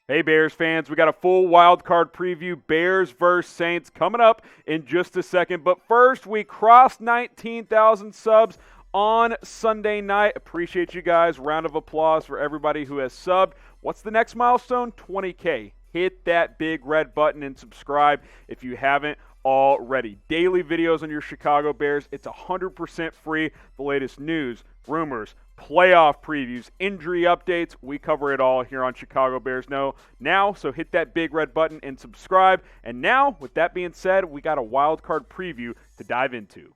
Hey Bears fans, we got a full wild card preview, Bears versus Saints, coming up in just a second. But first, we crossed 19,000 subs on Sunday night. Appreciate you guys. Round of applause for everybody who has subbed. What's the next milestone? 20K. Hit that big red button and subscribe if you haven't already. Daily videos on your Chicago Bears. It's 100% free. The latest news, rumors, playoff previews, injury updates. We cover it all here on Chicago Bears Know Now. So hit that big red button and subscribe. And now, with that being said, we got a wild card preview to dive into.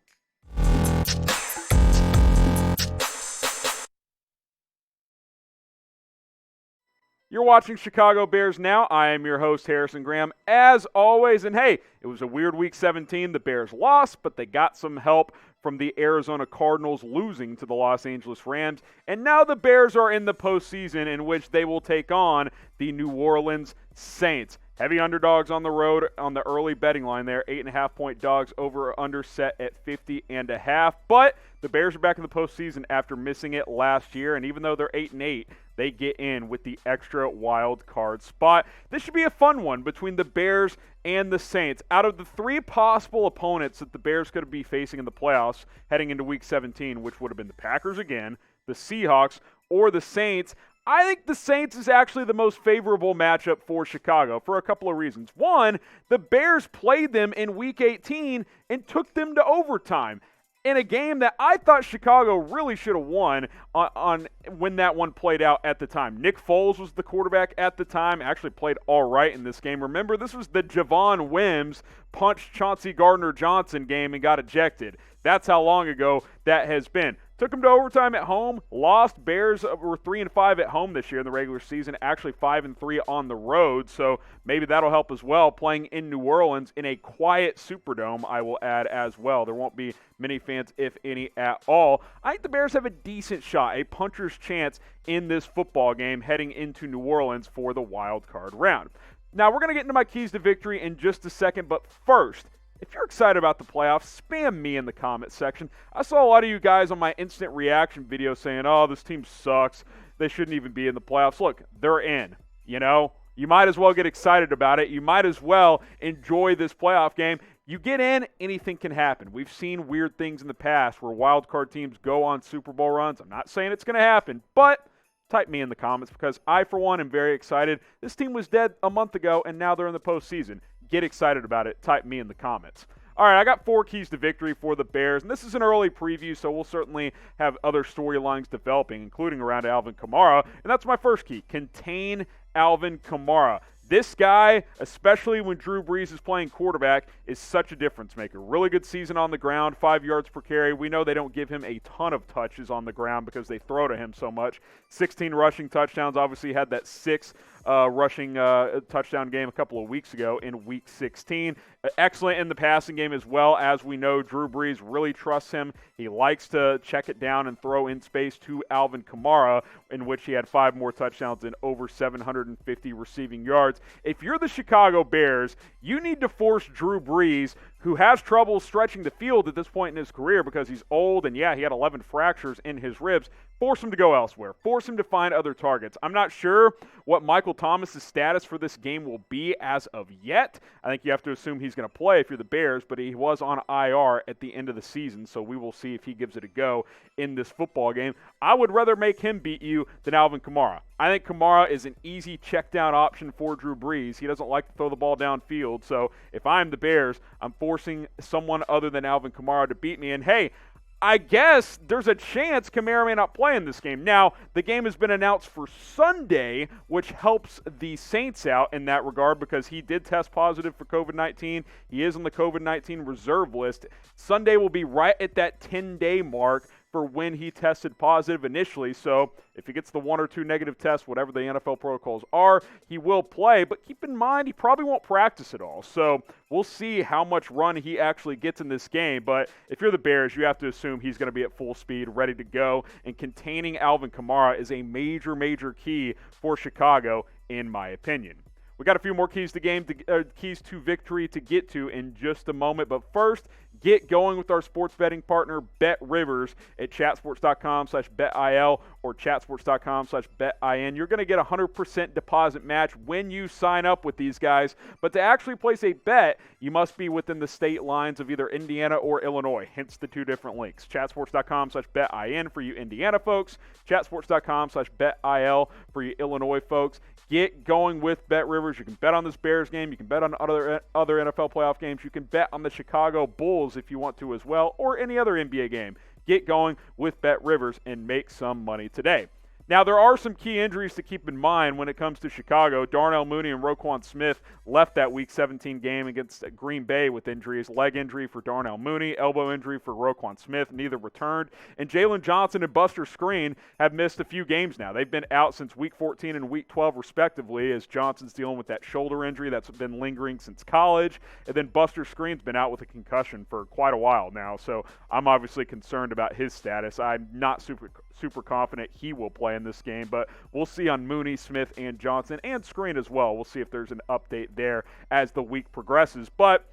You're watching Chicago Bears Now. I am your host, Harrison Graham, as always. And hey, it was a weird Week 17. The Bears lost, but they got some help from the Arizona Cardinals losing to the Los Angeles Rams. And now the Bears are in the postseason, in which they will take on the New Orleans Saints. Heavy underdogs on the road on the early betting line there. 8.5-point dogs, over or under set at 50.5. But the Bears are back in the postseason after missing it last year. And even though they're 8-8, they get in with the extra wild card spot. This should be a fun one between the Bears and the Saints. Out of the three possible opponents that the Bears could be facing in the playoffs heading into Week 17, which would have been the Packers again, the Seahawks, or the Saints, I think the Saints is actually the most favorable matchup for Chicago for a couple of reasons. One, the Bears played them in Week 18 and took them to overtime in a game that I thought Chicago really should have won on when that one played out at the time. Nick Foles was the quarterback at the time, actually played all right in this game. Remember, this was the Javon Wims punched Chauncey Gardner-Johnson game and got ejected. That's how long ago that has been. Took them to overtime at home, lost. Bears were 3-5 at home this year in the regular season, actually 5-3 on the road, so maybe that'll help as well, playing in New Orleans in a quiet Superdome, I will add as well. There won't be many fans, if any, at all. I think the Bears have a decent shot, a puncher's chance in this football game heading into New Orleans for the wild card round. Now, we're going to get into my keys to victory in just a second, but first, if you're excited about the playoffs, spam me in the comment section. I saw a lot of you guys on my instant reaction video saying, oh, this team sucks. They shouldn't even be in the playoffs. Look, they're in, you know. You might as well get excited about it. You might as well enjoy this playoff game. You get in, anything can happen. We've seen weird things in the past where wild card teams go on Super Bowl runs. I'm not saying it's going to happen, but type me in the comments because I, for one, am very excited. This team was dead a month ago, and now they're in the postseason. Get excited about it. Type me in the comments. All right, I got 4 keys to victory for the Bears, and this is an early preview, so we'll certainly have other storylines developing, including around Alvin Kamara, and that's my first key, contain Alvin Kamara. This guy, especially when Drew Brees is playing quarterback, is such a difference maker. Really good season on the ground, 5 yards per carry. We know they don't give him a ton of touches on the ground because they throw to him so much. 16 rushing touchdowns. Obviously had that 6 rushing touchdown game a couple of weeks ago in Week 16. Excellent in the passing game as well. As we know, Drew Brees really trusts him. He likes to check it down and throw in space to Alvin Kamara, in which he had 5 more touchdowns and over 750 receiving yards. If you're the Chicago Bears, you need to force Drew Brees, who has trouble stretching the field at this point in his career because he's old and, yeah, he had 11 fractures in his ribs. Force him to go elsewhere. Force him to find other targets. I'm not sure what Michael Thomas's status for this game will be as of yet. I think you have to assume he's going to play if you're the Bears, but he was on IR at the end of the season, so we will see if he gives it a go in this football game. I would rather make him beat you than Alvin Kamara. I think Kamara is an easy check-down option for Drew Brees. He doesn't like to throw the ball downfield, so if I'm the Bears, I'm forcing someone other than Alvin Kamara to beat me. And, hey, I guess there's a chance Kamara may not play in this game. Now, the game has been announced for Sunday, which helps the Saints out in that regard because he did test positive for COVID-19. He is on the COVID-19 reserve list. Sunday will be right at that 10-day mark for when he tested positive initially. So if he gets the 1 or 2 negative tests, whatever the NFL protocols are, he will play. But keep in mind, he probably won't practice at all. So we'll see how much run he actually gets in this game. But if you're the Bears, you have to assume he's going to be at full speed, ready to go. And containing Alvin Kamara is a major, major key for Chicago, in my opinion. We got a few more keys to victory to get to in just a moment. But first, get going with our sports betting partner, Bet Rivers, at chatsports.com/betil. or chatsports.com/betin. You're going to get a 100% deposit match when you sign up with these guys. But to actually place a bet, you must be within the state lines of either Indiana or Illinois, hence the two different links. Chatsports.com/betin for you Indiana folks, chatsports.com/betil for you Illinois folks. Get going with Bet Rivers. You can bet on this Bears game. You can bet on other NFL playoff games. You can bet on the Chicago Bulls if you want to as well, or any other NBA game. Get going with Bet Rivers and make some money today. Now, there are some key injuries to keep in mind when it comes to Chicago. Darnell, Mooney, and Roquan Smith left that Week 17 game against Green Bay with injuries. Leg injury for Darnell Mooney, elbow injury for Roquan Smith. Neither returned. And Jaylon Johnson and Buster Skrine have missed a few games now. They've been out since Week 14 and Week 12, respectively, as Johnson's dealing with that shoulder injury that's been lingering since college. And then Buster Skrine's been out with a concussion for quite a while now. So I'm obviously concerned about his status. I'm not super confident he will play in this game, but we'll see on Mooney, Smith, and Johnson, and Skrine as well. We'll see if there's an update there as the week progresses. But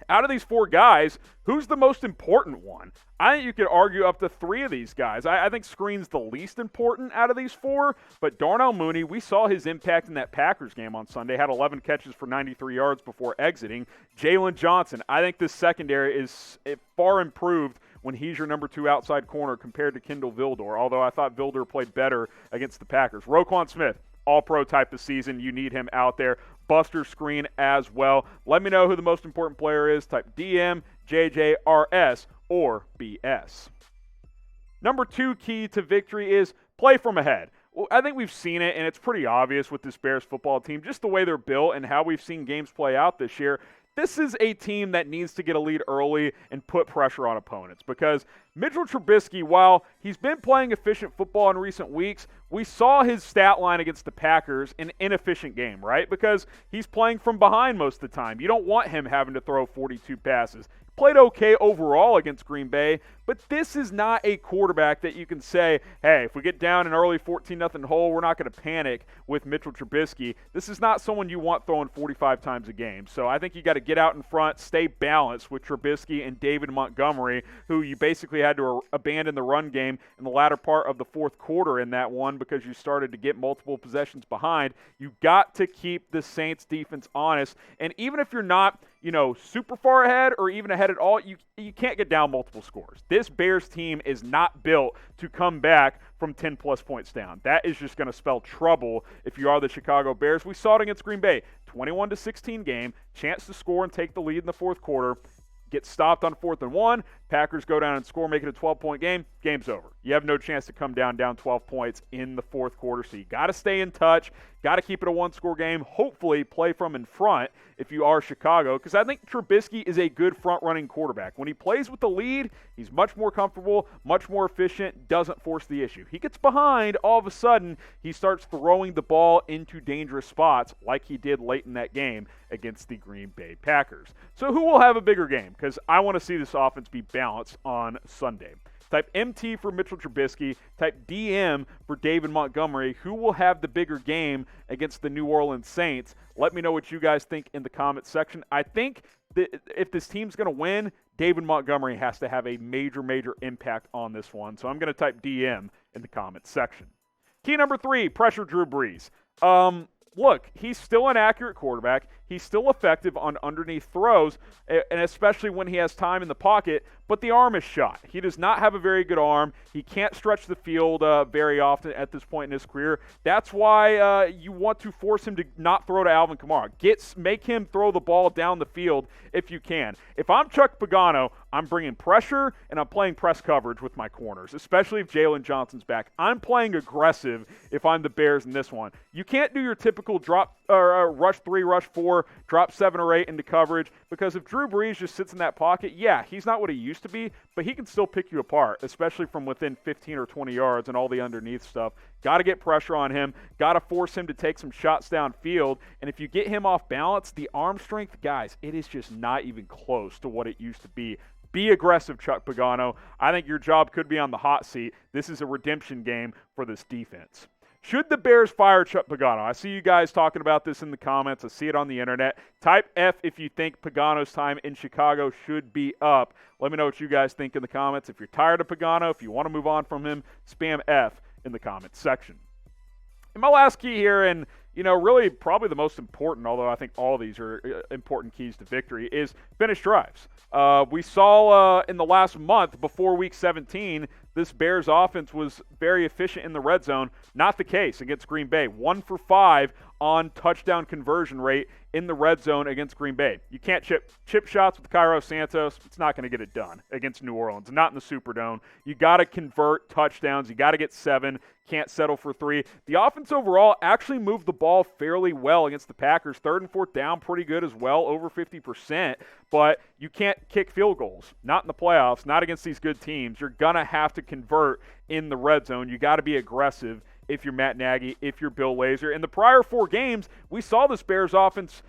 out of these four guys, who's the most important one? I think you could argue up to three of these guys. I think Skrine's the least important out of these four, but Darnell Mooney, we saw his impact in that Packers game on Sunday, had 11 catches for 93 yards before exiting. Jaylon Johnson, I think this secondary is far improved when he's your number 2 outside corner compared to Kendall Vildor, although I thought Vildor played better against the Packers. Roquan Smith, all-pro type of season. You need him out there. Buster Skrine as well. Let me know who the most important player is. Type DM, JJ, RS, or BS. Number 2 key to victory is play from ahead. Well, I think we've seen it, and it's pretty obvious with this Bears football team, just the way they're built and how we've seen games play out this year. This is a team that needs to get a lead early and put pressure on opponents because Mitchell Trubisky, while he's been playing efficient football in recent weeks, we saw his stat line against the Packers, an inefficient game, right? Because he's playing from behind most of the time. You don't want him having to throw 42 passes. Played okay overall against Green Bay, but this is not a quarterback that you can say, hey, if we get down an early 14-0 hole, we're not going to panic with Mitchell Trubisky. This is not someone you want throwing 45 times a game. So I think you got to get out in front, stay balanced with Trubisky and David Montgomery, who you basically had to abandon the run game in the latter part of the fourth quarter in that one because you started to get multiple possessions behind. You got to keep the Saints defense honest. And even if you're not, super far ahead or even ahead at all, you can't get down multiple scores. This Bears team is not built to come back from 10-plus points down. That is just going to spell trouble if you are the Chicago Bears. We saw it against Green Bay. 21-16 game, chance to score and take the lead in the fourth quarter. Get stopped on 4th and 1. Packers go down and score, make it a 12-point game. Game's over. You have no chance to come down 12 points in the fourth quarter. So you got to stay in touch. Got to keep it a one-score game. Hopefully play from in front if you are Chicago, because I think Trubisky is a good front-running quarterback. When he plays with the lead, he's much more comfortable, much more efficient, doesn't force the issue. He gets behind, all of a sudden, he starts throwing the ball into dangerous spots like he did late in that game against the Green Bay Packers. So who will have a bigger game? Because I want to see this offense be balanced on Sunday. Type MT for Mitchell Trubisky. Type DM for David Montgomery. Who will have the bigger game against the New Orleans Saints? Let me know what you guys think in the comment section. I think that if this team's going to win, David Montgomery has to have a major, major impact on this one. So I'm going to type DM in the comment section. Key number 3, pressure Drew Brees. Look, he's still an accurate quarterback. He's still effective on underneath throws, and especially when he has time in the pocket, but the arm is shot. He does not have a very good arm. He can't stretch the field very often at this point in his career. That's why you want to force him to not throw to Alvin Kamara. Make him throw the ball down the field if you can. If I'm Chuck Pagano, I'm bringing pressure, and I'm playing press coverage with my corners, especially if Jaylon Johnson's back. I'm playing aggressive if I'm the Bears in this one. You can't do your typical drop or rush 3, rush 4, drop 7 or 8 into coverage, because if Drew Brees just sits in that pocket, yeah, he's not what he used to be, but he can still pick you apart, especially from within 15 or 20 yards and all the underneath stuff. Got to get pressure on him. Got to force him to take some shots downfield. And if you get him off balance, the arm strength, guys, it is just not even close to what it used to be. Be aggressive, Chuck Pagano. I think your job could be on the hot seat. This is a redemption game for this defense. Should the Bears fire Chuck Pagano? I see you guys talking about this in the comments. I see it on the internet. Type F if you think Pagano's time in Chicago should be up. Let me know what you guys think in the comments. If you're tired of Pagano, if you want to move on from him, spam F in the comments section. And my last key here, and really probably the most important, although I think all these are important keys to victory, is finish drives. We saw in the last month before Week 17, this Bears offense was very efficient in the red zone. Not the case against Green Bay. 1 for 5 on touchdown conversion rate in the red zone against Green Bay. You can't chip shots with Cairo Santos. It's not going to get it done against New Orleans, not in the Superdome. You got to convert touchdowns. You got to get 7. Can't settle for 3. The offense overall actually moved the ball fairly well against the Packers. 3rd and 4th down, pretty good as well, over 50%. But you can't kick field goals. Not in the playoffs, not against these good teams. You're going to have to convert in the red zone. You got to be aggressive if you're Matt Nagy, if you're Bill Lazor. In the prior 4 games, we saw this Bears offense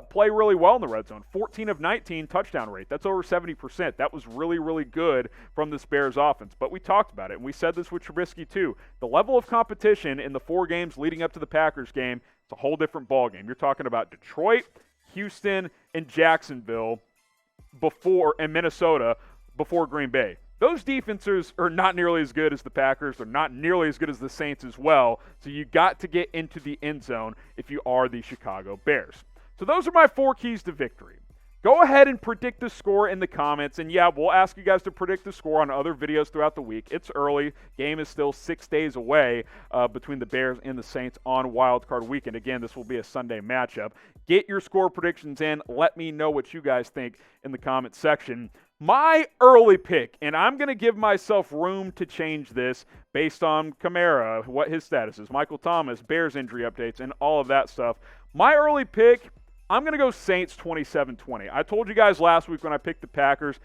play really well in the red zone. 14 of 19 touchdown rate. That's over 70%. That was really, really good from this Bears offense. But we talked about it, and we said this with Trubisky too. The level of competition in the 4 games leading up to the Packers game, it's a whole different ballgame. You're talking about Detroit, Houston, and Jacksonville and Minnesota before Green Bay. Those defenses are not nearly as good as the Packers. They're not nearly as good as the Saints as well. So you got to get into the end zone if you are the Chicago Bears. So those are my 4 keys to victory. Go ahead and predict the score in the comments. And yeah, we'll ask you guys to predict the score on other videos throughout the week. It's early. Game is still 6 days away between the Bears and the Saints on Wild Card Weekend. Again, this will be a Sunday matchup. Get your score predictions in. Let me know what you guys think in the comment section. My early pick, and I'm going to give myself room to change this based on Kamara, what his status is, Michael Thomas, Bears injury updates, and all of that stuff. My early pick, I'm going to go Saints 27-20. I told you guys last week when I picked the Packers,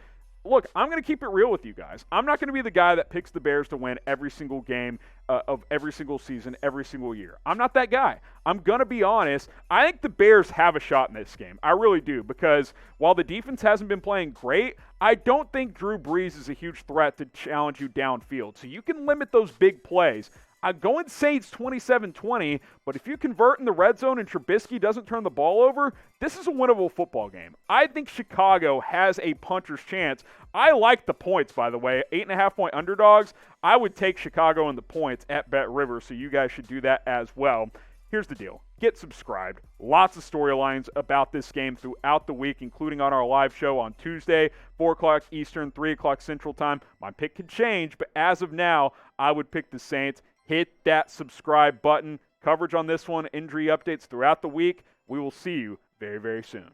look, I'm going to keep it real with you guys. I'm not going to be the guy that picks the Bears to win every single game of every single season, every single year. I'm not that guy. I'm going to be honest. I think the Bears have a shot in this game. I really do, because while the defense hasn't been playing great, I don't think Drew Brees is a huge threat to challenge you downfield. So you can limit those big plays. I'm going Saints 27-20, but if you convert in the red zone and Trubisky doesn't turn the ball over, this is a winnable football game. I think Chicago has a puncher's chance. I like the points, by the way. 8.5-point underdogs. I would take Chicago in the points at Bet River, so you guys should do that as well. Here's the deal. Get subscribed. Lots of storylines about this game throughout the week, including on our live show on Tuesday, 4 o'clock Eastern, 3 o'clock Central Time. My pick could change, but as of now, I would pick the Saints. Hit that subscribe button. Coverage on this one, injury updates throughout the week. We will see you very, very soon.